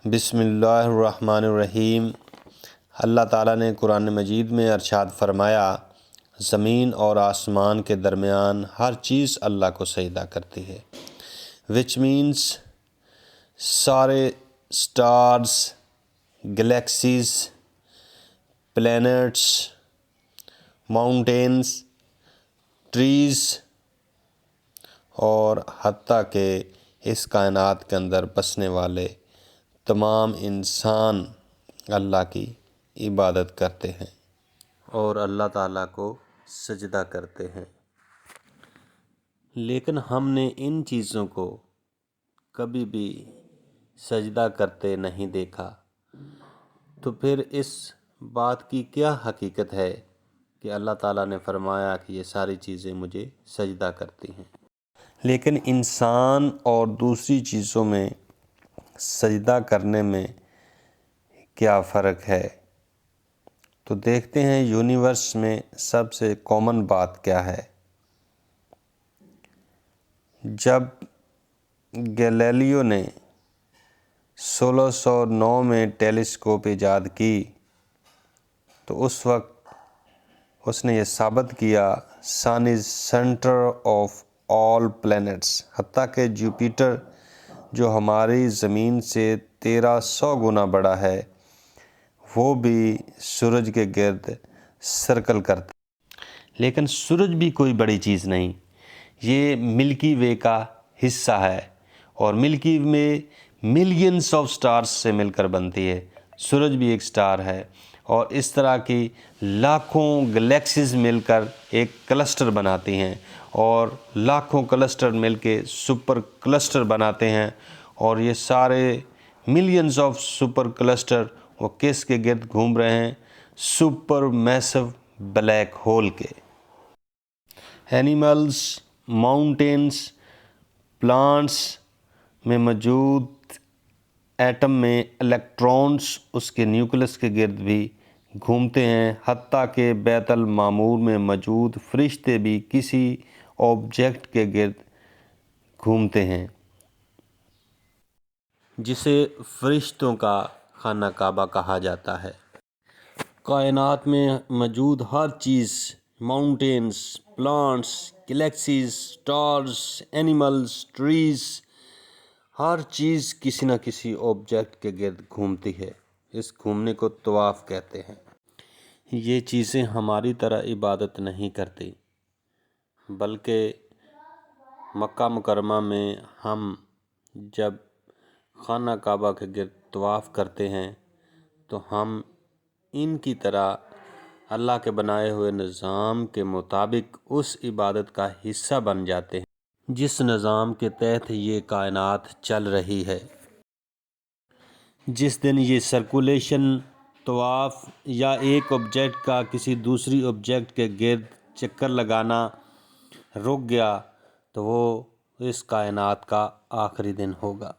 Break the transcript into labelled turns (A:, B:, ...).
A: بسم اللہ الرحمن الرحیم۔ اللہ تعالیٰ نے قرآن مجید میں ارشاد فرمایا، زمین اور آسمان کے درمیان ہر چیز اللہ کو سجدہ کرتی ہے، وچ مینس سارے stars, galaxies, planets, mountains, trees اور حتیٰ کہ اس کائنات کے اندر بسنے والے تمام انسان اللہ کی عبادت کرتے ہیں اور اللہ تعالیٰ کو سجدہ کرتے ہیں۔ لیکن ہم نے ان چیزوں کو کبھی بھی سجدہ کرتے نہیں دیکھا، تو پھر اس بات کی کیا حقیقت ہے کہ اللہ تعالیٰ نے فرمایا کہ یہ ساری چیزیں مجھے سجدہ کرتی ہیں، لیکن انسان اور دوسری چیزوں میں سجدہ کرنے میں کیا فرق ہے؟ تو دیکھتے ہیں یونیورس میں سب سے کامن بات کیا ہے۔ جب گیلیلیو نے 1609 میں ٹیلیسکوپ ایجاد کی تو اس وقت اس نے یہ ثابت کیا سن از سینٹر آف آل پلینٹس، حتیٰ کہ جوپیٹر جو ہماری زمین سے 1300 گنا بڑا ہے وہ بھی سورج کے گرد سرکل کرتا ہے، لیکن سورج بھی کوئی بڑی چیز نہیں، یہ ملکی وے کا حصہ ہے اور ملکی وے ملینز آف سٹارز سے مل کر بنتی ہے۔ سورج بھی ایک سٹار ہے اور اس طرح کی لاکھوں گلیکسیز مل کر ایک کلسٹر بناتی ہیں اور لاکھوں کلسٹر مل کے سپر کلسٹر بناتے ہیں، اور یہ سارے ملینز آف سپر کلسٹر وہ کس کے گرد گھوم رہے ہیں؟ سپر میسو بلیک ہول کے۔ اینیملز، ماؤنٹینز، پلانٹس میں موجود ایٹم میں الیکٹرونز اس کے نیوکلس کے گرد بھی گھومتے ہیں، حتیٰ کہ بیت المعمور میں موجود فرشتے بھی کسی آبجیکٹ کے گرد گھومتے ہیں، جسے فرشتوں کا خانہ کعبہ کہا جاتا ہے۔ کائنات میں موجود ہر چیز، mountains, plants, galaxies, stars, animals, trees, ہر چیز کسی نہ کسی آبجیکٹ کے گرد گھومتی ہے۔ اس گھومنے کو طواف کہتے ہیں۔ یہ چیزیں ہماری طرح عبادت نہیں کرتی، بلکہ مکہ مکرمہ میں ہم جب خانہ کعبہ کے گرد طواف کرتے ہیں تو ہم ان کی طرح اللہ کے بنائے ہوئے نظام کے مطابق اس عبادت کا حصہ بن جاتے ہیں جس نظام کے تحت یہ کائنات چل رہی ہے۔ جس دن یہ سرکولیشن، طواف یا ایک آبجیکٹ کا کسی دوسری آبجیکٹ کے گرد چکر لگانا رک گیا تو وہ اس کائنات کا آخری دن ہوگا۔